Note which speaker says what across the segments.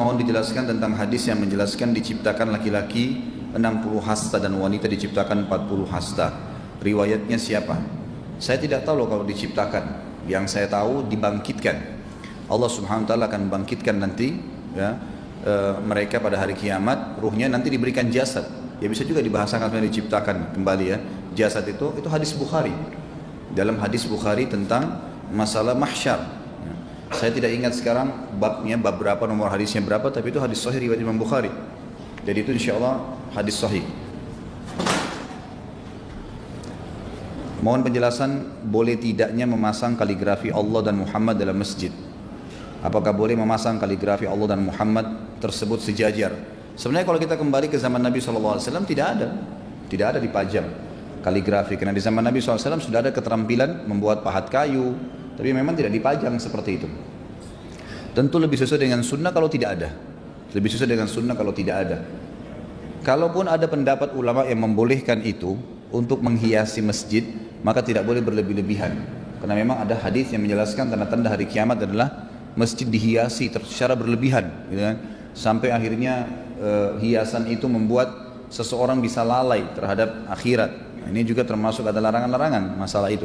Speaker 1: mohon dijelaskan tentang hadis yang menjelaskan diciptakan laki-laki 60 hasta dan wanita diciptakan 40 hasta. Riwayatnya siapa? Saya tidak tahu loh kalau diciptakan. Yang saya tahu dibangkitkan. Allah Subhanahu wa taala akan bangkitkan nanti ya, mereka pada hari kiamat, ruhnya nanti diberikan jasad. Ya bisa juga dibahasakan diciptakan kembali ya. Jasad itu hadis Bukhari. Dalam hadis Bukhari tentang masalah mahsyar. Saya tidak ingat sekarang babnya, bab berapa, nomor hadisnya berapa, tapi itu hadis sahih riwayat Imam Bukhari. Jadi itu insyaallah hadis sahih. Mohon penjelasan boleh tidaknya memasang kaligrafi Allah dan Muhammad dalam masjid. Apakah boleh memasang kaligrafi Allah dan Muhammad tersebut sejajar? Sebenarnya kalau kita kembali ke zaman Nabi SAW tidak ada dipajang kaligrafi. Karena di zaman Nabi SAW sudah ada keterampilan membuat pahat kayu, tapi memang tidak dipajang seperti itu. Tentu lebih sesuai dengan sunnah kalau tidak ada. Lebih sesuai dengan sunnah kalau tidak ada. Kalaupun ada pendapat ulama yang membolehkan itu untuk menghiasi masjid, maka tidak boleh berlebih-lebihan. Karena memang ada hadis yang menjelaskan tanda-tanda hari kiamat adalah masjid dihiasi secara berlebihan, gitu kan? Sampai akhirnya hiasan itu membuat seseorang bisa lalai terhadap akhirat. Nah, ini juga termasuk ada larangan-larangan masalah itu.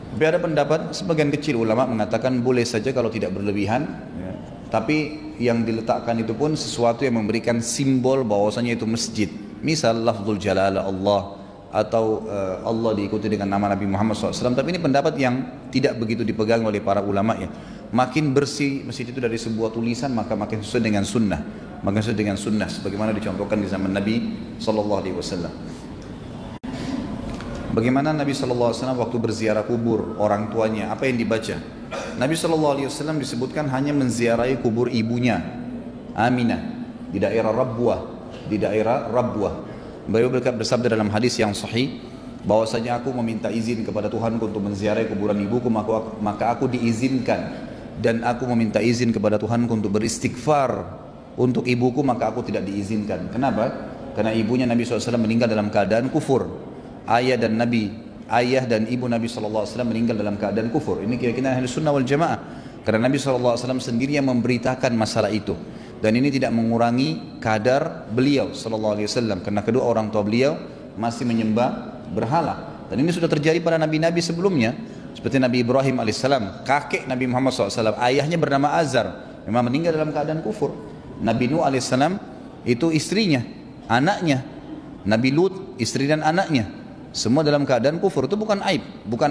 Speaker 1: Tapi ada pendapat sebagian kecil ulama mengatakan boleh saja kalau tidak berlebihan, ya. Tapi yang diletakkan itu pun sesuatu yang memberikan simbol bahwasanya itu masjid. Misal lafzul jalalah Allah, atau Allah diikuti dengan nama Nabi Muhammad SAW. Tapi ini pendapat yang tidak begitu dipegang oleh para ulama ya. Makin bersih masjid itu dari sebuah tulisan, maka makin sesuai dengan sunnah. Makin sesuai dengan sunnah sebagaimana dicontohkan di zaman Nabi SAW. Bagaimana Nabi SAW waktu berziarah kubur orang tuanya, apa yang dibaca? Nabi SAW disebutkan hanya menziarahi kubur ibunya Aminah di daerah Rabwah. Beliau bersabda dalam hadis yang sahih bahwasanya aku meminta izin kepada Tuhanku untuk menziarahi kuburan ibuku, maka aku diizinkan, dan aku meminta izin kepada Tuhanku untuk beristighfar untuk ibuku, maka aku tidak diizinkan. Kenapa? Karena ibunya Nabi SAW meninggal dalam keadaan kufur. Ayah dan ibu Nabi SAW meninggal dalam keadaan kufur. Ini keyakinan Ahlus Sunnah wal Jamaah. Karena Nabi SAW sendiri yang memberitakan masalah itu. Dan ini tidak mengurangi kadar beliau SAW, karena kedua orang tua beliau masih menyembah berhala. Dan ini sudah terjadi pada nabi-nabi sebelumnya, seperti Nabi Ibrahim alaihissalam, kakek Nabi Muhammad SAW, ayahnya bernama Azar, memang meninggal dalam keadaan kufur. Nabi Nuh alaihissalam itu istrinya, anaknya. Nabi Lut, istri dan anaknya, semua dalam keadaan kufur. Itu bukan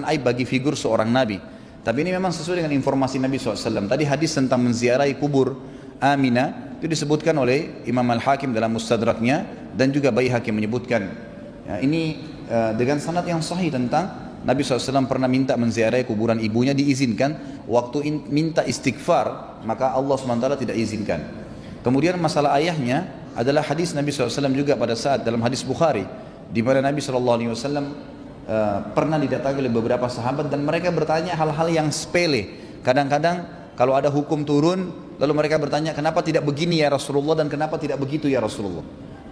Speaker 1: aib bagi figur seorang nabi. Tapi ini memang sesuai dengan informasi Nabi SAW. Tadi hadis tentang menziarahi kubur Aminah itu disebutkan oleh Imam Al-Hakim dalam Mustadraknya, dan juga Baihaqi menyebutkan ya, ini dengan sanad yang sahih tentang Nabi SAW pernah minta menziarahi kuburan ibunya, diizinkan. Waktu minta istighfar, maka Allah SWT tidak izinkan. Kemudian masalah ayahnya adalah hadis Nabi SAW juga pada saat dalam hadis Bukhari, di mana Nabi SAW pernah didatangi oleh beberapa sahabat, dan mereka bertanya hal-hal yang sepele. Kadang-kadang kalau ada hukum turun, lalu mereka bertanya, kenapa tidak begini ya Rasulullah, dan kenapa tidak begitu ya Rasulullah.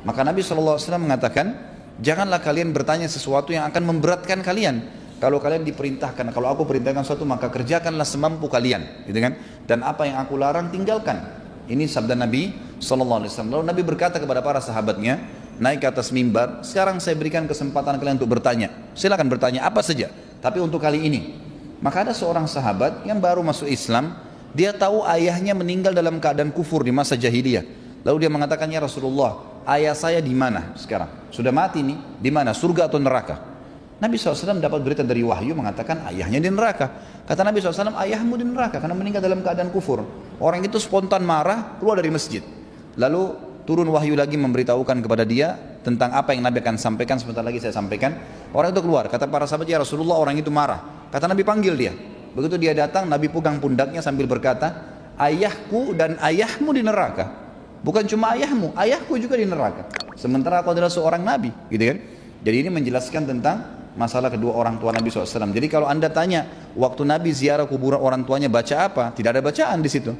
Speaker 1: Maka Nabi SAW mengatakan, janganlah kalian bertanya sesuatu yang akan memberatkan kalian. Kalau kalian diperintahkan, kalau aku perintahkan sesuatu, maka kerjakanlah semampu kalian, gitu kan? Dan apa yang aku larang, tinggalkan. Ini sabda Nabi SAW. Lalu Nabi berkata kepada para sahabatnya, naik ke atas mimbar, sekarang saya berikan kesempatan kalian untuk bertanya. Silakan bertanya apa saja, tapi untuk kali ini. Maka ada seorang sahabat yang baru masuk Islam, dia tahu ayahnya meninggal dalam keadaan kufur di masa jahiliyah. Lalu dia mengatakan, ya Rasulullah, ayah saya di mana sekarang? Sudah mati nih, di mana? Surga atau neraka? Nabi SAW dapat berita dari wahyu mengatakan ayahnya di neraka. Kata Nabi SAW, ayahmu di neraka karena meninggal dalam keadaan kufur. Orang itu spontan marah, keluar dari masjid. Lalu turun wahyu lagi memberitahukan kepada dia tentang apa yang Nabi akan sampaikan. Sebentar lagi saya sampaikan. Orang itu keluar, kata para sahabat, ya Rasulullah, orang itu marah. Kata Nabi, panggil dia. Begitu dia datang, Nabi pegang pundaknya sambil berkata, ayahku dan ayahmu di neraka. Bukan cuma ayahmu, ayahku juga di neraka. Sementara aku adalah seorang nabi, gitu kan? Jadi ini menjelaskan tentang masalah kedua orang tua Nabi SAW. Jadi kalau anda tanya, waktu Nabi ziarah kuburan orang tuanya baca apa? Tidak ada bacaan di situ.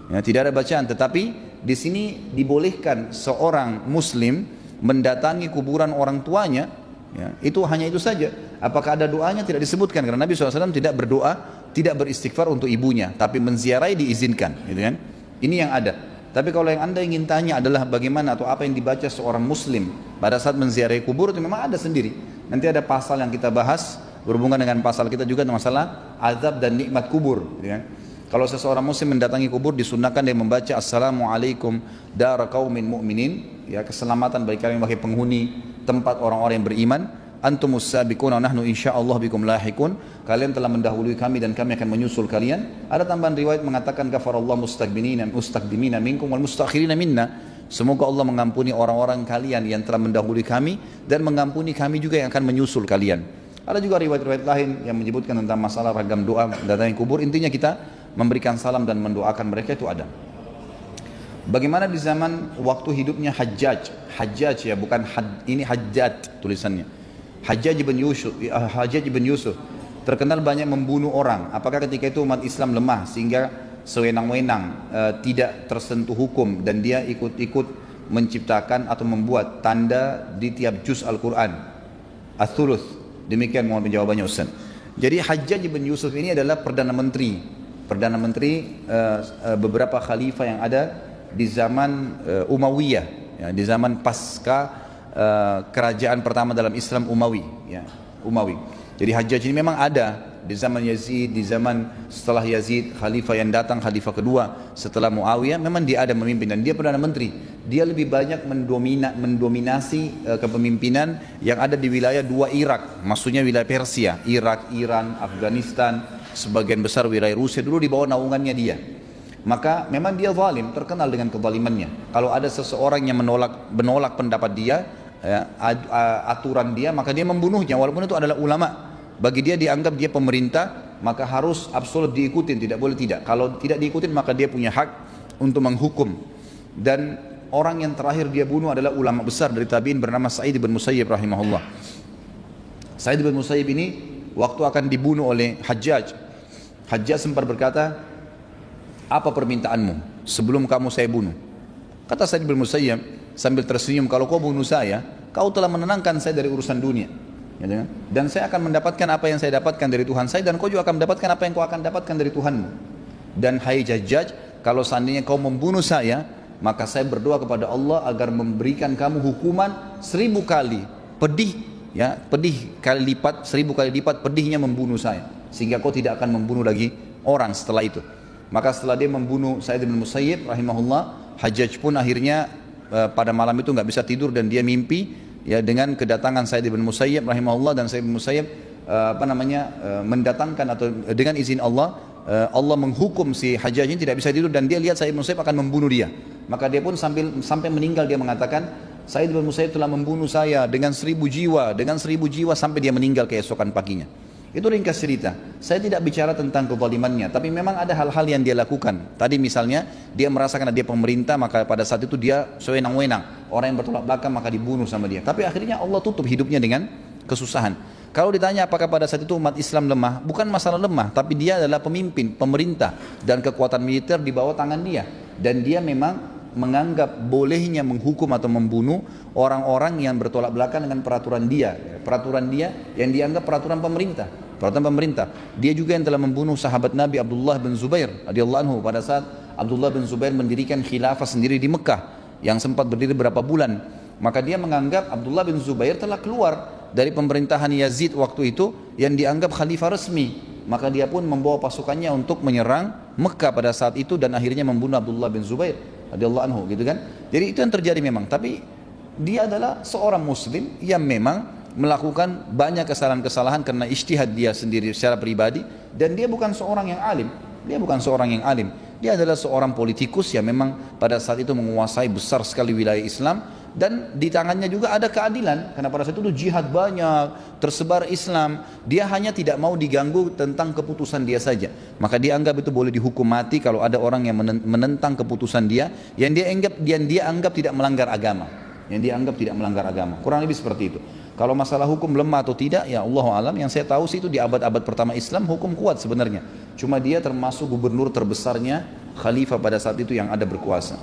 Speaker 1: Ya, tidak ada bacaan. Tetapi di sini dibolehkan seorang Muslim mendatangi kuburan orang tuanya. Ya, itu hanya itu saja. Apakah ada doanya? Tidak disebutkan, karena Nabi SAW tidak berdoa, tidak beristighfar untuk ibunya, tapi menziarahi diizinkan, gitu kan? Ini yang ada. Tapi kalau yang Anda ingin tanya adalah bagaimana atau apa yang dibaca seorang muslim pada saat menziarahi kubur, itu memang ada sendiri. Nanti ada pasal yang kita bahas berhubungan dengan pasal kita juga masalah azab dan nikmat kubur, gitu kan. Kalau seseorang muslim mendatangi kubur, disunnahkan dia membaca Assalamualaikum dara qaumin mu'minin, ya, keselamatan bagi kalian wahai penghuni tempat orang-orang yang beriman. Antumus sabiquna nahnu insyaallah bikum lahiqun. Kalian telah mendahului kami dan kami akan menyusul kalian. Ada tambahan riwayat mengatakan kafarallahu mustaqdimina minkum wal mustakhirina minna. Semoga Allah mengampuni orang-orang kalian yang telah mendahului kami dan mengampuni kami juga yang akan menyusul kalian. Ada juga riwayat-riwayat lain yang menyebutkan tentang masalah ragam doa datangi kubur. Intinya kita memberikan salam dan mendoakan mereka, itu ada. Bagaimana di zaman waktu hidupnya Hajjaj ya, bukan ini Hajjat tulisannya. Hajjaj bin Yusuf terkenal banyak membunuh orang. Apakah ketika itu umat Islam lemah sehingga sewenang-wenang tidak tersentuh hukum dan dia ikut-ikut menciptakan atau membuat tanda di tiap juz Al-Quran, Ats-Tsuluts? Demikian mohon jawabannya Ustaz. Jadi Hajjaj bin Yusuf ini adalah Perdana Menteri beberapa khalifah yang ada di zaman Umayyah, ya, di zaman pasca kerajaan pertama dalam Islam Umawi, ya, Umawi. Jadi Hajjaj ini memang ada di zaman Yazid, di zaman setelah Yazid, khalifah yang datang, khalifah kedua setelah Muawiyah, memang dia ada memimpin dan dia Perdana Menteri. Dia lebih banyak mendominasi kepemimpinan yang ada di wilayah dua Irak, maksudnya wilayah Persia, Irak, Iran, Afghanistan, sebagian besar wilayah Rusia dulu di bawah naungannya dia. Maka memang dia zalim, terkenal dengan kezalimannya. Kalau ada seseorang yang menolak pendapat dia, ya, aturan dia, maka dia membunuhnya walaupun itu adalah ulama. Bagi dia dianggap dia pemerintah, maka harus absolut diikutin, tidak boleh tidak. Kalau tidak diikutin maka dia punya hak untuk menghukum. Dan orang yang terakhir dia bunuh adalah ulama besar dari tabi'in bernama Sa'id bin Musayyib rahimahullah. Sa'id bin Musayyib ini waktu akan dibunuh oleh Hajjaj sempat berkata, apa permintaanmu sebelum kamu saya bunuh? Kata Sa'id bin Musayyib sambil tersenyum, kalau kau bunuh saya, kau telah menenangkan saya dari urusan dunia, ya, dan saya akan mendapatkan apa yang saya dapatkan dari Tuhan saya, dan kau juga akan mendapatkan apa yang kau akan dapatkan dari Tuhanmu. Dan hai Hajjaj, kalau seandainya kau membunuh saya, maka saya berdoa kepada Allah agar memberikan kamu hukuman 1000 kali pedih, ya, pedih kali lipat, 1000 kali lipat pedihnya membunuh saya, sehingga kau tidak akan membunuh lagi orang setelah itu. Maka setelah dia membunuh Sa'id bin Musayyib rahimahullah, Hajjaj pun akhirnya pada malam itu nggak bisa tidur dan dia mimpi, ya, dengan kedatangan Sa'id bin Musayyib rahimahullah, dan Sa'id bin Musayyib mendatangkan atau dengan izin Allah, Allah menghukum si Hajjaj ini tidak bisa tidur, dan dia lihat Sa'id bin Musayyib akan membunuh dia. Maka dia pun sampai meninggal dia mengatakan, Sa'id bin Musayyib telah membunuh saya dengan 1000 jiwa sampai dia meninggal keesokan paginya. Itu ringkas cerita. Saya tidak bicara tentang kezalimannya, tapi memang ada hal-hal yang dia lakukan. Tadi misalnya dia merasakan dia pemerintah, maka pada saat itu dia sewenang-wenang. Orang yang bertolak belakang maka dibunuh sama dia. Tapi akhirnya Allah tutup hidupnya dengan kesusahan. Kalau ditanya apakah pada saat itu umat Islam lemah, bukan masalah lemah, tapi dia adalah pemimpin, pemerintah, dan kekuatan militer di bawah tangan dia. Dan dia memang menganggap bolehnya menghukum atau membunuh orang-orang yang bertolak belakang dengan peraturan dia yang dianggap peraturan pemerintah. Dia juga yang telah membunuh sahabat Nabi Abdullah bin Zubair radhiyallahu anhu pada saat Abdullah bin Zubair mendirikan khilafah sendiri di Mekah yang sempat berdiri berapa bulan. Maka dia menganggap Abdullah bin Zubair telah keluar dari pemerintahan Yazid waktu itu yang dianggap khalifah resmi. Maka dia pun membawa pasukannya untuk menyerang Mekah pada saat itu dan akhirnya membunuh Abdullah bin Zubair radhiyallahu anhu, gitu kan. Jadi itu yang terjadi memang, tapi dia adalah seorang muslim yang memang melakukan banyak kesalahan-kesalahan karena ijtihad dia sendiri secara pribadi, dan dia bukan seorang yang alim. Dia adalah seorang politikus yang memang pada saat itu menguasai besar sekali wilayah Islam, dan di tangannya juga ada keadilan karena pada saat itu jihad banyak, tersebar Islam. Dia hanya tidak mau diganggu tentang keputusan dia saja, maka dia anggap itu boleh dihukum mati kalau ada orang yang menentang keputusan dia yang dia anggap tidak melanggar agama, kurang lebih seperti itu. Kalau masalah hukum lemah atau tidak, ya Allah alam. Yang saya tahu sih itu di abad-abad pertama Islam hukum kuat sebenarnya. Cuma dia termasuk gubernur terbesarnya khalifah pada saat itu yang ada berkuasa.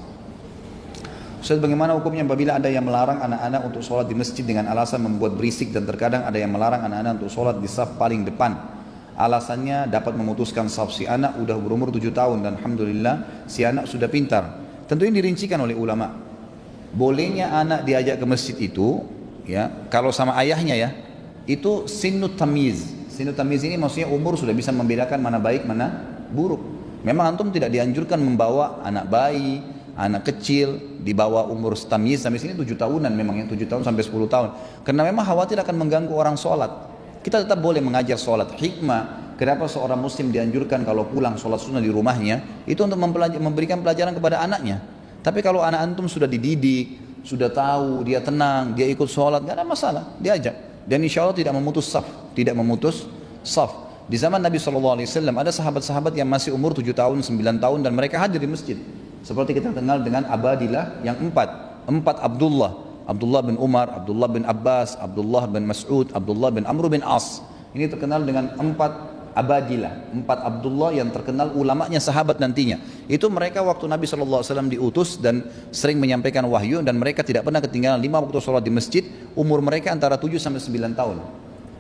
Speaker 1: Ustaz, bagaimana hukumnya apabila ada yang melarang anak-anak untuk sholat di masjid dengan alasan membuat berisik, dan terkadang ada yang melarang anak-anak untuk sholat di saf paling depan. Alasannya dapat memutuskan saf. Si anak udah berumur 7 tahun dan alhamdulillah si anak sudah pintar. Tentu ini dirincikan oleh ulama. Bolehnya anak diajak ke masjid itu, ya, kalau sama ayahnya ya, itu sinut tamiz. Sinut tamiz ini maksudnya umur sudah bisa membedakan mana baik, mana buruk. Memang antum tidak dianjurkan membawa anak bayi, anak kecil di bawah umur tamiz sampai sini 7 tahunan, memang ya 7 tahun sampai 10 tahun. Karena memang khawatir akan mengganggu orang sholat. Kita tetap boleh mengajar sholat. Hikmah kenapa seorang muslim dianjurkan kalau pulang sholat sunnah di rumahnya, itu untuk memberikan pelajaran kepada anaknya. Tapi kalau anak antum sudah dididik, sudah tahu, dia tenang, dia ikut sholat, nggak ada masalah, diajak. Dan insya Allah tidak memutus saf, tidak memutus saf. Di zaman Nabi SAW ada sahabat-sahabat yang masih umur 7 tahun, 9 tahun dan mereka hadir di masjid. Seperti kita kenal dengan Abadilah yang empat Abdullah bin Umar, Abdullah bin Abbas, Abdullah bin Mas'ud, Abdullah bin Amr bin As. Ini terkenal dengan 4 Abadilah, 4 Abdullah yang terkenal ulamanya sahabat nantinya. Itu mereka waktu Nabi SAW diutus dan sering menyampaikan wahyu, dan mereka tidak pernah ketinggalan 5 waktu sholat di masjid. Umur mereka antara 7 sampai 9 tahun.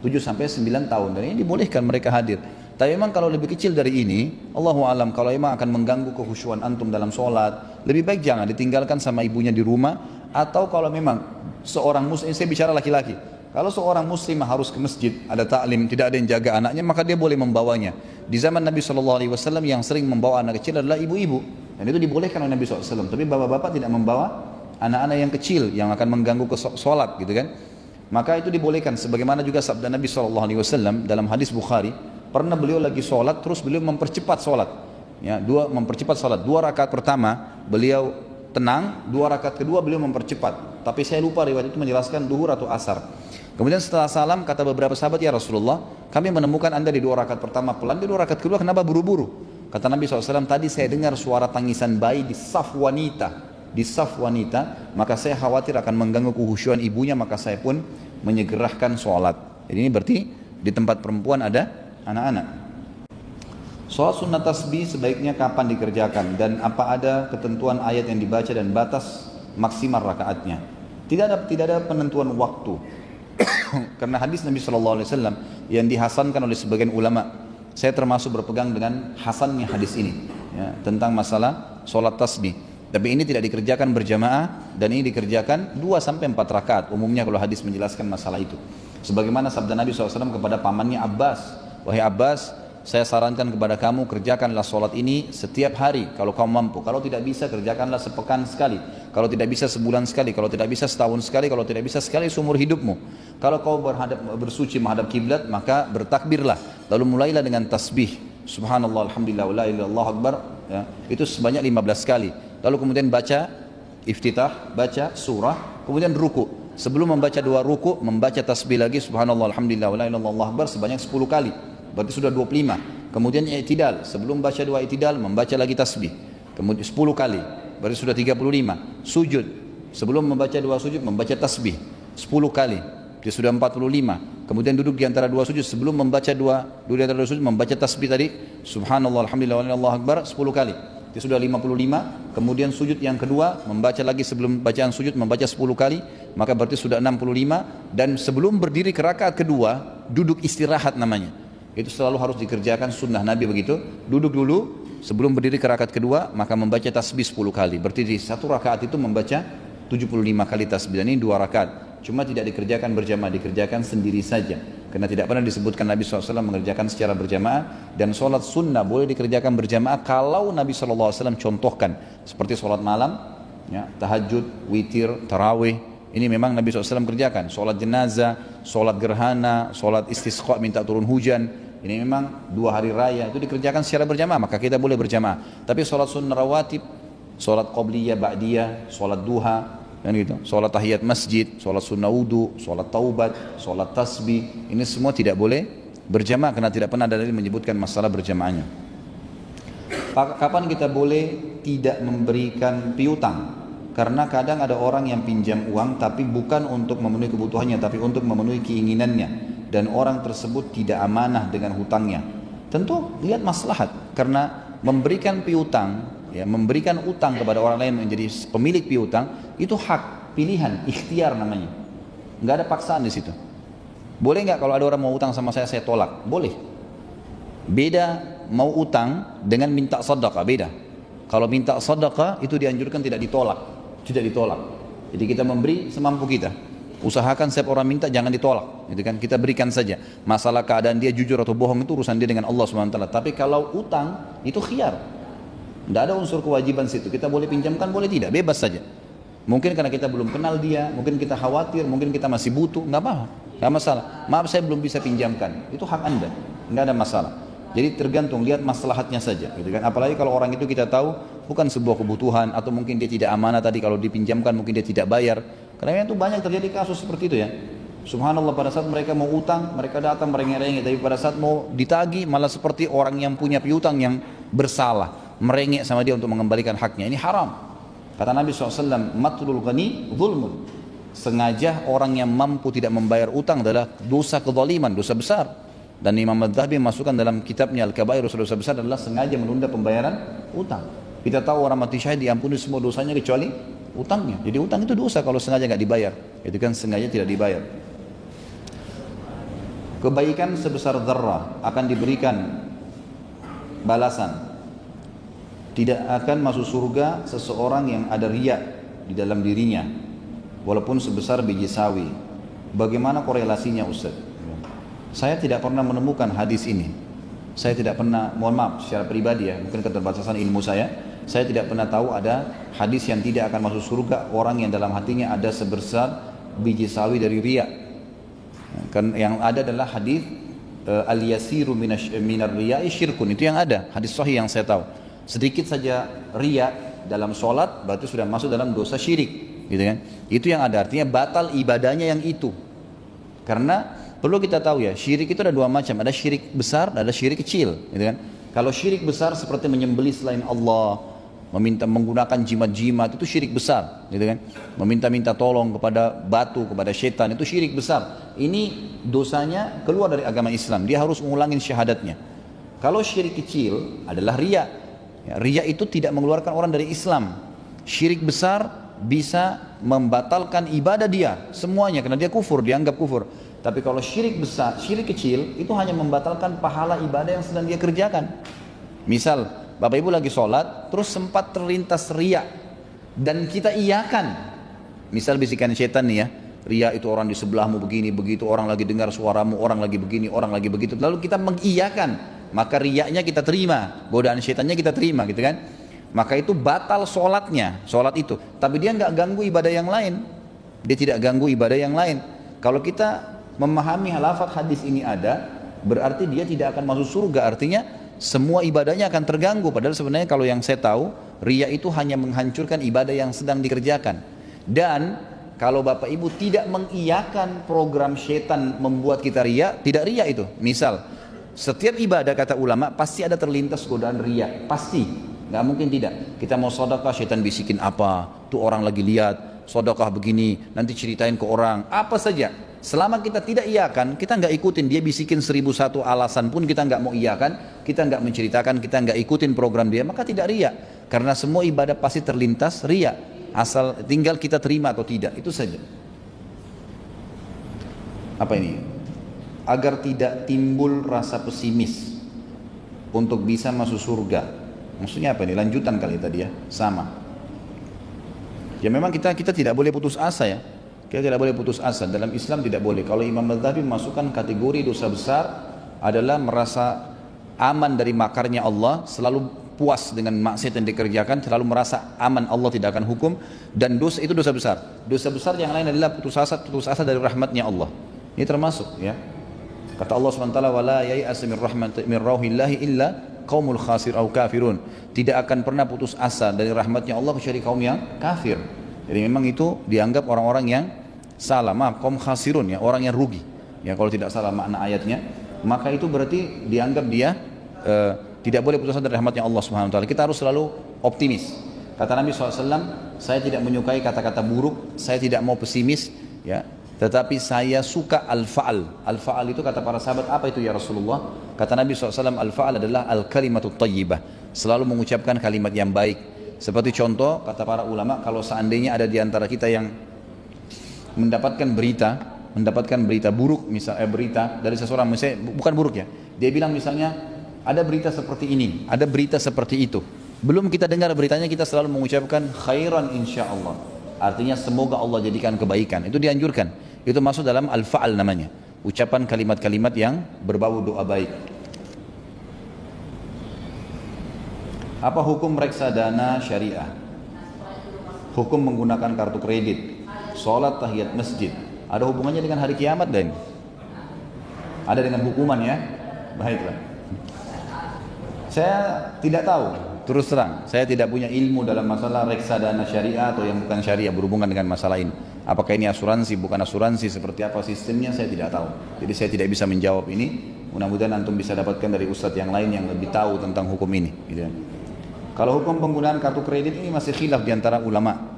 Speaker 1: 7 sampai 9 tahun, dan ini dibolehkan mereka hadir. Tapi memang kalau lebih kecil dari ini, Allahu alam, kalau memang akan mengganggu kekhusyuan antum dalam sholat, lebih baik jangan, ditinggalkan sama ibunya di rumah. Atau kalau memang seorang muslim, saya bicara laki-laki, kalau seorang muslim harus ke masjid, ada taklim, tidak ada yang jaga anaknya, maka dia boleh membawanya. Di zaman Nabi SAW yang sering membawa anak kecil adalah ibu-ibu, dan itu dibolehkan oleh Nabi SAW. Tapi bapak-bapak tidak membawa anak-anak yang kecil yang akan mengganggu ke sholat, gitu kan? Maka itu dibolehkan. Sebagaimana juga sabda Nabi SAW dalam hadis Bukhari, pernah beliau lagi sholat, terus beliau mempercepat sholat. Ya, mempercepat sholat. 2 rakaat pertama beliau tenang, 2 rakaat kedua beliau mempercepat. Tapi saya lupa riwayat itu menjelaskan duhur atau asar. Kemudian setelah salam kata beberapa sahabat, ya Rasulullah, kami menemukan anda di 2 rakaat pertama pelan, di 2 rakaat kedua kenapa buru-buru? Kata Nabi SAW, tadi saya dengar suara tangisan bayi di saf wanita, maka saya khawatir akan mengganggu kekhusyuan ibunya, maka saya pun menyegerakan sholat. Jadi ini berarti di tempat perempuan ada anak-anak. Sholat sunnah tasbih sebaiknya kapan dikerjakan, dan apa ada ketentuan ayat yang dibaca dan batas maksimal rakaatnya? Tidak ada penentuan waktu. Karena hadis Nabi SAW yang dihasankan oleh sebagian ulama, saya termasuk berpegang dengan hasannya hadis ini, ya, tentang masalah sholat tasbih. Tapi ini tidak dikerjakan berjamaah, dan ini dikerjakan 2-4 rakaat umumnya kalau hadis menjelaskan masalah itu. Sebagaimana sabda Nabi SAW kepada pamannya Abbas, wahai Abbas, saya sarankan kepada kamu, kerjakanlah sholat ini setiap hari kalau kamu mampu. Kalau tidak bisa, kerjakanlah sepekan sekali. Kalau tidak bisa, sebulan sekali. Kalau tidak bisa, setahun sekali. Kalau tidak bisa, sekali seumur hidupmu. Kalau kau bersuci menghadap kiblat, maka bertakbirlah. Lalu mulailah dengan tasbih. Subhanallah, alhamdulillah, la ilaha illallah, akbar. Ya, itu sebanyak 15 kali. Lalu kemudian baca iftitah, baca surah, kemudian ruku. Sebelum membaca 2 ruku, membaca tasbih lagi. Subhanallah, alhamdulillah, la ilaha illallah, akbar sebanyak 10 kali. Berarti sudah 25. Kemudian i'tidal, sebelum baca 2 i'tidal membaca lagi tasbih. Kemudian 10 kali, berarti sudah 35. Sujud, sebelum membaca 2 sujud membaca tasbih 10 kali, dia sudah 45. Kemudian duduk di antara 2 sujud, sebelum membaca 2 di antara 2 sujud membaca tasbih tadi, subhanallah alhamdulillah wallahu akbar 10 kali. Dia sudah 55. Kemudian sujud yang kedua membaca lagi, sebelum bacaan sujud membaca 10 kali, maka berarti sudah 65. Dan sebelum berdiri ke rakaat kedua, duduk istirahat namanya. Itu selalu harus dikerjakan, sunnah Nabi begitu. Duduk dulu, sebelum berdiri ke rakaat kedua, maka membaca tasbih 10 kali. Berarti di 1 rakaat itu membaca 75 kali tasbih. Dan ini 2 rakaat. Cuma tidak dikerjakan berjamaah, dikerjakan sendiri saja. Karena tidak pernah disebutkan Nabi SAW mengerjakan secara berjamaah. Dan sholat sunnah boleh dikerjakan berjamaah kalau Nabi SAW contohkan. Seperti sholat malam, ya, tahajud, witir, tarawih. Ini memang Nabi SAW kerjakan. Sholat jenazah, sholat gerhana, sholat istisqa minta turun hujan. Ini memang 2 hari raya itu dikerjakan secara berjamaah, maka kita boleh berjamaah. Tapi sholat sunnah rawatib, sholat qobliyah, ba'diyah, sholat duha, dan gitu, sholat tahiyat masjid, sholat sunnah wudu, sholat taubat, sholat tasbih, ini semua tidak boleh berjamaah karena tidak pernah ada dalil menyebutkan masalah berjamaahnya. Kapan kita boleh tidak memberikan piutang? Karena kadang ada orang yang pinjam uang tapi bukan untuk memenuhi kebutuhannya, tapi untuk memenuhi keinginannya, dan orang tersebut tidak amanah dengan hutangnya. Tentu lihat maslahat, karena memberikan piutang, ya, memberikan utang kepada orang lain menjadi pemilik piutang itu hak, pilihan, ikhtiar namanya. Nggak ada paksaan di situ. Boleh nggak kalau ada orang mau utang sama saya tolak? Boleh. Beda mau utang dengan minta sedekah, beda. Kalau minta sedekah itu dianjurkan tidak ditolak, tidak ditolak. Jadi kita memberi semampu kita. Usahakan setiap orang minta jangan ditolak, gitu kan? Kita berikan saja. Masalah keadaan dia jujur atau bohong itu urusan dia dengan Allah SWT. Tapi kalau utang itu khiyar, tidak ada unsur kewajiban situ. Kita boleh pinjamkan, boleh tidak, bebas saja. Mungkin karena kita belum kenal dia, mungkin kita khawatir, mungkin kita masih butuh, nggak apa, nggak masalah. Maaf saya belum bisa pinjamkan, itu hak anda, nggak ada masalah. Jadi tergantung, lihat maslahatnya saja, gitu kan? Apalagi kalau orang itu kita tahu bukan sebuah kebutuhan atau mungkin dia tidak amanah tadi kalau dipinjamkan mungkin dia tidak bayar. Karena itu banyak terjadi kasus seperti itu ya. Subhanallah, pada saat mereka mau utang, mereka datang merengek-rengek, tapi pada saat mau ditagih malah seperti orang yang punya piutang yang bersalah, merengek sama dia untuk mengembalikan haknya. Ini haram. Kata Nabi SAW, matlul ghani zulmun. Sengaja orang yang mampu tidak membayar utang adalah dosa kezaliman, dosa besar. Dan Imam Adz-Dzahabi masukkan dalam kitabnya Al-Kabair, dosa besar adalah sengaja menunda pembayaran utang. Kita tahu orang mati syahid diampuni semua dosanya kecuali utangnya. Jadi utang itu dosa kalau sengaja nggak dibayar. Itu kan sengaja tidak dibayar. Kebaikan sebesar dzarrah akan diberikan balasan. Tidak akan masuk surga seseorang yang ada riya di dalam dirinya, walaupun sebesar biji sawi. Bagaimana korelasinya Ustaz? Saya tidak pernah menemukan hadis ini. Saya tidak pernah, mohon maaf secara pribadi ya, mungkin keterbatasan ilmu saya tidak pernah tahu ada hadis yang tidak akan masuk surga orang yang dalam hatinya ada sebesar biji sawi dari riya. Kan yang ada adalah hadis al-yasiru minar riya'i syirkun, itu yang ada, hadis sahih yang saya tahu. Sedikit saja riya dalam sholat berarti sudah masuk dalam dosa syirik, gitu kan? Itu yang ada, artinya batal ibadahnya yang itu. Karena perlu kita tahu ya, syirik itu ada dua macam, ada syirik besar, ada syirik kecil, gitu kan? Kalau syirik besar seperti menyembelih selain Allah, meminta menggunakan jimat-jimat, itu syirik besar, gitu kan? Meminta-minta tolong kepada batu, kepada setan, itu syirik besar. Ini dosanya keluar dari agama Islam, dia harus mengulangin syahadatnya. Kalau syirik kecil adalah riya. Ya, riya itu tidak mengeluarkan orang dari Islam. Syirik besar bisa membatalkan ibadah dia semuanya karena dia kufur, dianggap kufur. Tapi kalau syirik besar, syirik kecil itu hanya membatalkan pahala ibadah yang sedang dia kerjakan. Misal Bapak Ibu lagi sholat, terus sempat terlintas riya dan kita iyakan. Misal bisikan setan nih ya, riya itu orang di sebelahmu begini begitu, orang lagi dengar suaramu, orang lagi begini, orang lagi begitu. Lalu kita mengiyakan. Maka riyaknya kita terima, godaan syaitannya kita terima, gitu kan? Maka itu batal sholatnya, sholat itu. Tapi dia nggak ganggu ibadah yang lain. Dia tidak ganggu ibadah yang lain. Kalau kita memahami lafaz hadis ini ada, berarti dia tidak akan masuk surga. Artinya semua ibadahnya akan terganggu. Padahal sebenarnya kalau yang saya tahu, riya itu hanya menghancurkan ibadah yang sedang dikerjakan. Dan kalau Bapak Ibu tidak mengiyakan program syaitan membuat kita riya, tidak riya itu. Misal setiap ibadah kata ulama pasti ada terlintas godaan riya, pasti, nggak mungkin tidak. Kita mau sedekah, syaitan bisikin apa, tuh orang lagi lihat, sedekah begini, nanti ceritain ke orang, apa saja. Selama kita tidak iyakan, kita nggak ikutin, dia bisikin 1001 alasan pun kita nggak mau iyakan, kita nggak menceritakan, kita nggak ikutin program dia, maka tidak riya. Karena semua ibadah pasti terlintas riya, asal tinggal kita terima atau tidak, itu saja. Apa ini? Agar tidak timbul rasa pesimis untuk bisa masuk surga. Maksudnya apa ini? Lanjutan kali tadi ya, sama. Ya memang kita tidak boleh putus asa ya. Kita tidak boleh putus asa. Dalam Islam tidak boleh. Kalau Imam Adz-Dzahabi masukkan kategori dosa besar adalah merasa aman dari makarnya Allah, selalu puas dengan maksiat yang dikerjakan, selalu merasa aman Allah tidak akan hukum, dan dosa itu dosa besar. Dosa besar yang lain adalah putus asa dari rahmatnya Allah. Ini termasuk ya. Kata Allah SWT, wala yai'as min rauhillahi illa qaumul khasir au kafirun. Tidak akan pernah putus asa dari rahmatnya Allah kecuali kaum yang kafir. Jadi memang itu dianggap orang-orang yang salah, maaf, kaum khasirun ya, orang yang rugi. Ya kalau tidak salah makna ayatnya, maka itu berarti dianggap dia tidak boleh putus asa dari rahmatnya Allah SWT. Kita harus selalu optimis. Kata Nabi SAW, saya tidak menyukai kata-kata buruk, saya tidak mau pesimis ya. Tetapi saya suka al-fa'al. Al-fa'al itu kata para sahabat, apa itu ya Rasulullah? Kata Nabi SAW, al-fa'al adalah al-kalimatut tayyibah. Selalu mengucapkan kalimat yang baik. Seperti contoh, kata para ulama, kalau seandainya ada di antara kita yang mendapatkan berita buruk, misalnya berita dari seseorang, misalnya bukan buruk ya, dia bilang misalnya, ada berita seperti ini, ada berita seperti itu. Belum kita dengar beritanya kita selalu mengucapkan khairan insyaallah. Artinya semoga Allah jadikan kebaikan. Itu dianjurkan. Itu masuk dalam al-fa'al namanya. Ucapan kalimat-kalimat yang berbau doa baik. Apa hukum reksadana syariah? Hukum menggunakan kartu kredit, sholat tahiyat masjid. Ada hubungannya dengan hari kiamat dan ada dengan hukuman ya? Baiklah. Saya tidak tahu, terus terang. Saya tidak punya ilmu dalam masalah reksadana syariah atau yang bukan syariah berhubungan dengan masalah ini. Apakah ini asuransi, bukan asuransi, seperti apa sistemnya, saya tidak tahu. Jadi saya tidak bisa menjawab ini. Mudah-mudahan antum bisa dapatkan dari ustadz yang lain yang lebih tahu tentang hukum ini. Gitu. Kalau hukum penggunaan kartu kredit ini masih khilaf di antara ulama.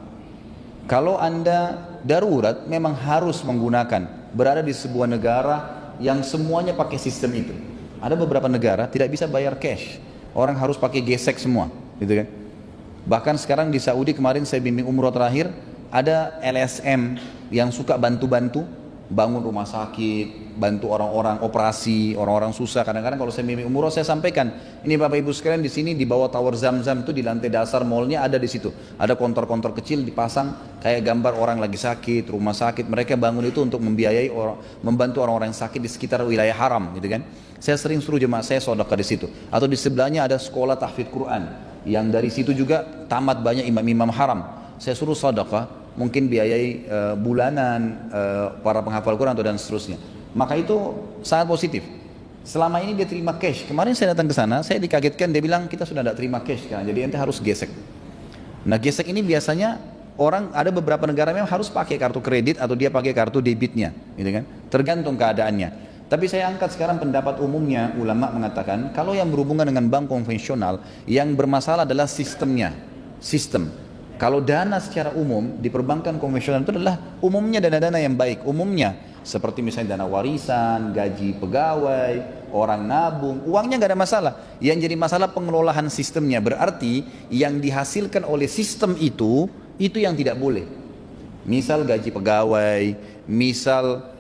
Speaker 1: Kalau anda darurat memang harus menggunakan, berada di sebuah negara yang semuanya pakai sistem itu. Ada beberapa negara tidak bisa bayar cash, orang harus pakai gesek semua, gitu kan? Bahkan sekarang di Saudi kemarin saya bimbing umroh terakhir, ada LSM yang suka bantu-bantu bangun rumah sakit, bantu orang-orang operasi, orang-orang susah. Kadang-kadang kalau saya bimbing umroh saya sampaikan, ini Bapak Ibu sekalian di sini di bawah tower Zamzam itu di lantai dasar mallnya ada di situ. Ada kontor-kontor kecil dipasang kayak gambar orang lagi sakit, rumah sakit. Mereka bangun itu untuk membiayai orang, membantu orang-orang yang sakit di sekitar wilayah haram, gitu kan? Saya sering suruh jemaah saya sedekah di situ. Atau di sebelahnya ada sekolah tahfidz Quran yang dari situ juga tamat banyak imam-imam haram. Saya suruh sedekah. Mungkin biayai bulanan para penghafal Quran atau dan seterusnya. Maka itu sangat positif. Selama ini dia terima cash. Kemarin saya datang ke sana, saya dikagetkan, dia bilang kita sudah tidak terima cash sekarang, jadi ente harus gesek. Nah gesek ini biasanya orang ada beberapa negara memang harus pakai kartu kredit atau dia pakai kartu debitnya, gitu kan? Tergantung keadaannya. Tapi saya angkat sekarang pendapat umumnya, ulama mengatakan kalau yang berhubungan dengan bank konvensional yang bermasalah adalah sistemnya, sistem. Kalau dana secara umum di perbankan konvensional itu adalah umumnya dana-dana yang baik, umumnya seperti misalnya dana warisan, gaji pegawai, orang nabung, uangnya nggak ada masalah. Yang jadi masalah pengelolaan sistemnya, berarti yang dihasilkan oleh sistem itu yang tidak boleh. Misal gaji pegawai, misal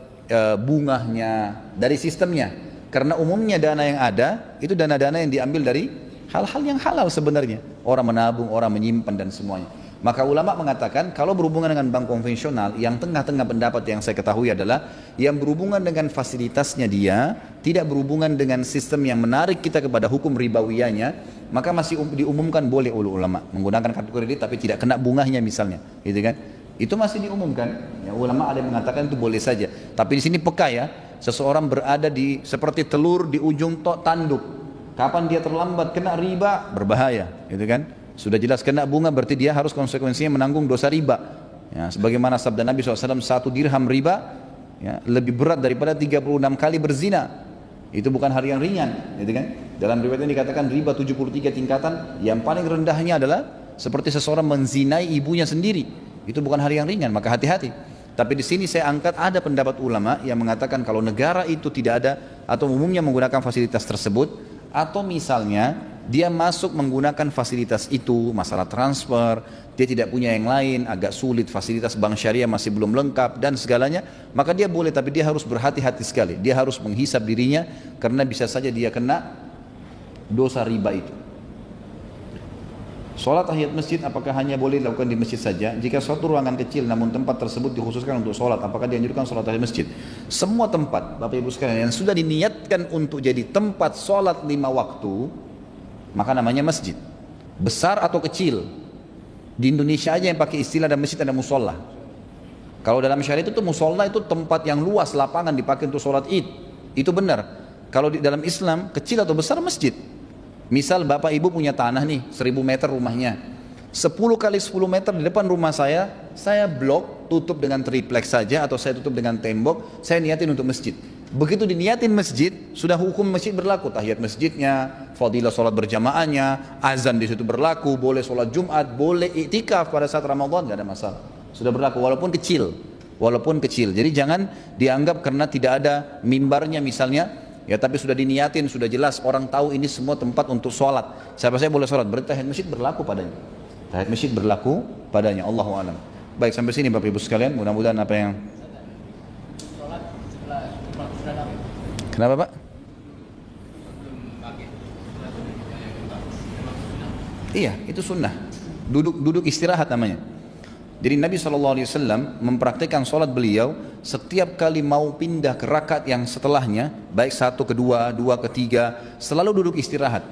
Speaker 1: bunganya dari sistemnya. Karena umumnya dana yang ada itu dana-dana yang diambil dari hal-hal yang halal sebenarnya. Orang menabung, orang menyimpan dan semuanya. Maka ulama mengatakan kalau berhubungan dengan bank konvensional, yang tengah-tengah pendapat yang saya ketahui adalah yang berhubungan dengan fasilitasnya dia, tidak berhubungan dengan sistem yang menarik kita kepada hukum ribawiyahnya, maka masih diumumkan boleh oleh ulama menggunakan kartu kredit tapi tidak kena bunganya misalnya, gitu kan? Itu masih diumumkan. Ya, ulama ada yang mengatakan itu boleh saja. Tapi di sini peka ya, seseorang berada di seperti telur di ujung tanduk. Kapan dia terlambat kena riba, berbahaya, gitu kan? Sudah jelas kena bunga berarti dia harus konsekuensinya menanggung dosa riba. Ya, sebagaimana sabda Nabi SAW, 1 dirham riba ya, lebih berat daripada 36 kali berzina. Itu bukan hal yang ringan, gitu kan? Dalam riwayat ini dikatakan riba 73 tingkatan, yang paling rendahnya adalah seperti seseorang menzinai ibunya sendiri. Itu bukan hal yang ringan, maka hati-hati. Tapi di sini saya angkat ada pendapat ulama yang mengatakan kalau negara itu tidak ada atau umumnya menggunakan fasilitas tersebut, atau misalnya dia masuk menggunakan fasilitas itu, masalah transfer, dia tidak punya yang lain, agak sulit, fasilitas bank syariah masih belum lengkap dan segalanya, maka dia boleh, tapi dia harus berhati-hati sekali. Dia harus menghisap dirinya karena bisa saja dia kena dosa riba itu. Sholat tahiyat masjid apakah hanya boleh dilakukan di masjid saja? Jika suatu ruangan kecil namun tempat tersebut dikhususkan untuk sholat, apakah dianjurkan sholat tahiyat masjid? Semua tempat, Bapak Ibu sekalian, yang sudah diniatkan untuk jadi tempat sholat 5 waktu, maka namanya masjid. Besar atau kecil. Di Indonesia aja yang pakai istilah ada masjid ada musola. Kalau dalam syariat itu musola itu tempat yang luas, lapangan dipakai untuk sholat id. Itu benar. Kalau di dalam Islam kecil atau besar masjid. Misal bapak ibu punya tanah nih 1000 meter rumahnya, 10 kali 10 meter di depan rumah saya blok tutup dengan triplex saja atau saya tutup dengan tembok, saya niatin untuk masjid. Begitu diniatin masjid, sudah hukum masjid berlaku, tahiyat masjidnya, fadilah sholat berjamaahnya, azan di situ berlaku, boleh sholat Jumat, boleh iktikaf pada saat Ramadan, gak ada masalah, sudah berlaku walaupun kecil. Jadi jangan dianggap karena tidak ada mimbarnya misalnya. Ya tapi sudah diniatin, sudah jelas orang tahu ini semua tempat untuk sholat. Siapa saya boleh sholat, berarti tahiyat masjid berlaku padanya. Tahiyat masjid berlaku padanya, Allahu a'lam. Baik, sampai sini Bapak Ibu sekalian, mudah-mudahan apa yang kenapa Pak? Iya, itu sunnah. Duduk istirahat namanya. Jadi Nabi SAW mempraktikkan sholat beliau setiap kali mau pindah ke rakaat yang setelahnya, baik satu, kedua, dua, ketiga, selalu duduk istirahat.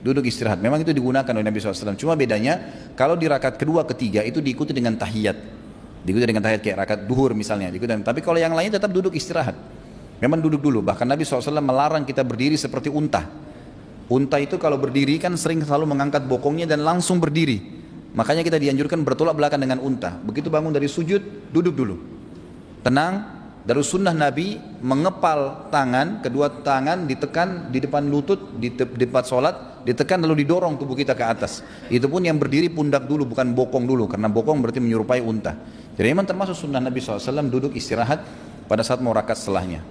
Speaker 1: Duduk istirahat. Memang itu digunakan oleh Nabi SAW. Cuma bedanya kalau di rakaat kedua, ketiga itu diikuti dengan tahiyat. Diikuti dengan tahiyat kayak rakaat duhur misalnya. Tapi kalau yang lain tetap duduk istirahat. Memang duduk dulu. Bahkan Nabi SAW melarang kita berdiri seperti unta. Unta itu kalau berdiri kan sering selalu mengangkat bokongnya dan langsung berdiri. Makanya kita dianjurkan bertolak belakang dengan unta. Begitu bangun dari sujud, duduk dulu. Tenang. Dari sunnah Nabi mengepal tangan, kedua tangan ditekan di depan lutut, di tempat sholat, ditekan lalu didorong tubuh kita ke atas. Itu pun yang berdiri pundak dulu, bukan bokong dulu, karena bokong berarti menyerupai unta. Jadi memang termasuk sunnah Nabi SAW duduk istirahat pada saat mau rakaat setelahnya.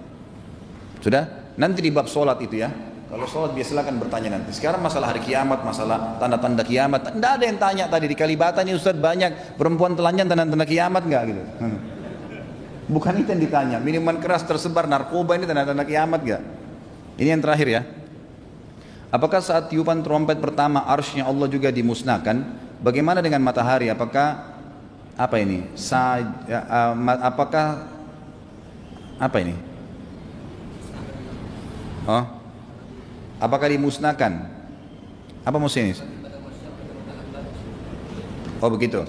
Speaker 1: Sudah? Nanti di bab sholat itu ya. Kalau sholat biasalah kan bertanya nanti. Sekarang masalah hari kiamat, masalah tanda-tanda kiamat. Tidak ada yang tanya tadi di Kalibata ini Ustaz banyak perempuan telanjang tanda-tanda kiamat nggak gitu. Bukan itu yang ditanya. Minuman keras tersebar, narkoba ini tanda-tanda kiamat nggak? Ini yang terakhir ya. Apakah saat tiupan trompet pertama arsy-Nya Allah juga dimusnahkan? Bagaimana dengan matahari? Apakah apa ini? Apakah apa ini? Oh, apakah dimusnahkan? Apa maksudnya ini? Oh begitu.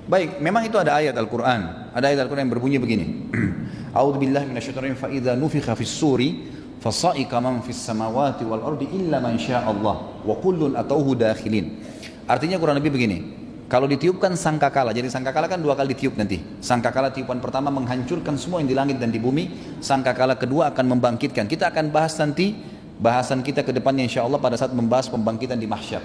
Speaker 1: Baik, memang itu ada ayat Al-Quran. Ada ayat Al-Quran yang berbunyi begini. A'udzubillahi minasyaitonir rajim. Fa idza nufikha fis-suri fasa'iqa man fis samawati wal ardi illa man sya'allah wa kullun atauhu dakhilin. Artinya kurang lebih begini. Kalau ditiupkan sangkakala, jadi sangkakala kan 2 kali ditiup nanti. Sangkakala tiupan pertama menghancurkan semua yang di langit dan di bumi. Sangkakala kedua akan membangkitkan. Kita akan bahas nanti bahasan kita ke depannya insyaallah pada saat membahas pembangkitan di mahsyar.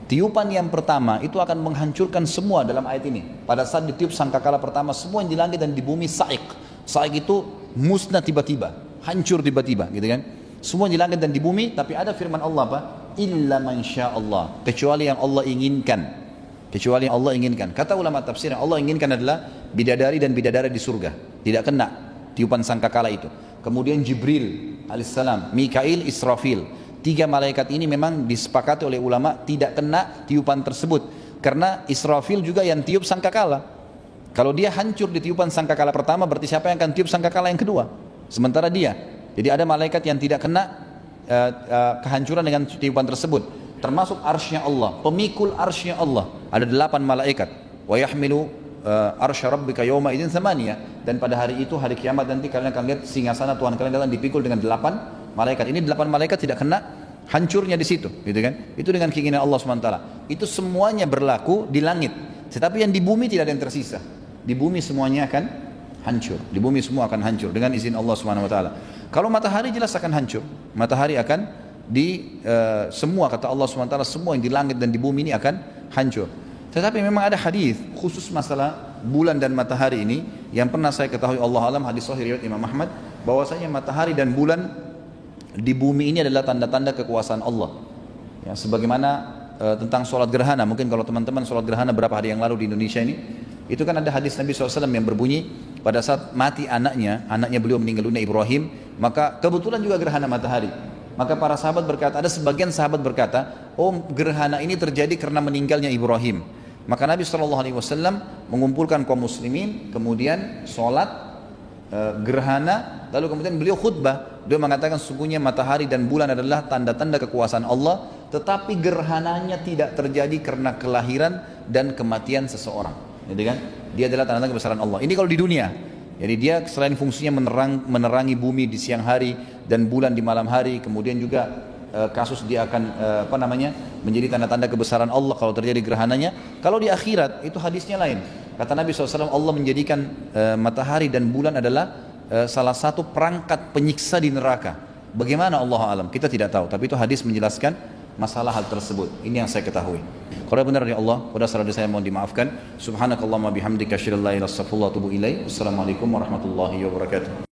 Speaker 1: Tiupan yang pertama itu akan menghancurkan semua dalam ayat ini. Pada saat ditiup sangkakala pertama, semua yang di langit dan di bumi sa'iq. Sa'iq itu musnah tiba-tiba, hancur tiba-tiba, gitu kan? Semua di langit dan di bumi, tapi ada firman Allah apa? Illa man sya'allah, kecuali yang Allah inginkan. Kecuali yang Allah inginkan. Kata ulama tafsir, yang Allah inginkan adalah bidadari dan bidadari di surga. Tidak kena tiupan sangkakala itu. Kemudian Jibril alaihissalam, Mikail, Israfil. 3 malaikat ini memang disepakati oleh ulama tidak kena tiupan tersebut. Karena Israfil juga yang tiup sangkakala. Kalau dia hancur di tiupan sangkakala pertama, berarti siapa yang akan tiup sangkakala yang kedua? Sementara dia. Jadi ada malaikat yang tidak kena kehancuran dengan tiupan tersebut. Termasuk arsy-Nya Allah, pemikul arsy-Nya Allah. Ada 8 malaikat. Wa yahmilu arsy rabbika yawma idzin tsamaniya. Dan pada hari itu, hari kiamat nanti kalian akan lihat singgasana Tuhan kalian datang dipikul dengan 8 malaikat. Ini 8 malaikat tidak kena hancurnya di situ, gitu kan? Itu dengan keinginan Allah SWT. Itu semuanya berlaku di langit. Tetapi yang di bumi tidak ada yang tersisa. Di bumi semuanya akan hancur. Di bumi semua akan hancur dengan izin Allah SWT. Kalau matahari jelas akan hancur. Matahari akan semua kata Allah SWT, semua yang di langit dan di bumi ini akan hancur. Tetapi memang ada hadis khusus masalah bulan dan matahari ini yang pernah saya ketahui Allah alam, hadis sahih riwayat Imam Ahmad, bahwasanya matahari dan bulan di bumi ini adalah tanda-tanda kekuasaan Allah. Ya, sebagaimana tentang sholat gerhana, mungkin kalau teman-teman sholat gerhana berapa hari yang lalu di Indonesia ini, itu kan ada hadis Nabi SAW yang berbunyi pada saat mati anaknya beliau meninggal dunia Ibrahim, maka kebetulan juga gerhana matahari. Maka para sahabat berkata, ada sebagian sahabat berkata, oh gerhana ini terjadi karena meninggalnya Ibrahim. Maka Nabi SAW mengumpulkan kaum muslimin, kemudian sholat gerhana, lalu kemudian beliau khutbah. Dia mengatakan sesungguhnya matahari dan bulan adalah tanda-tanda kekuasaan Allah, tetapi gerhananya tidak terjadi karena kelahiran dan kematian seseorang. Jadi kan, dia adalah tanda-tanda kebesaran Allah. Ini kalau di dunia. Jadi dia selain fungsinya menerangi bumi di siang hari dan bulan di malam hari, kemudian juga kasus dia akan menjadi tanda-tanda kebesaran Allah kalau terjadi gerhananya. Kalau di akhirat itu hadisnya lain. Kata Nabi SAW, Allah menjadikan matahari dan bulan adalah salah satu perangkat penyiksa di neraka. Bagaimana Allah alam? Kita tidak tahu. Tapi itu hadis menjelaskan masalah hal tersebut. Ini yang saya ketahui. Kalau benar ya Allah, pada saat saya mohon dimaafkan. Subhanakallahumma bihamdika asyhadu an la ilaha illa anta astaghfiruka wa atubu ilaik. Wassalamualaikum warahmatullahi wabarakatuh.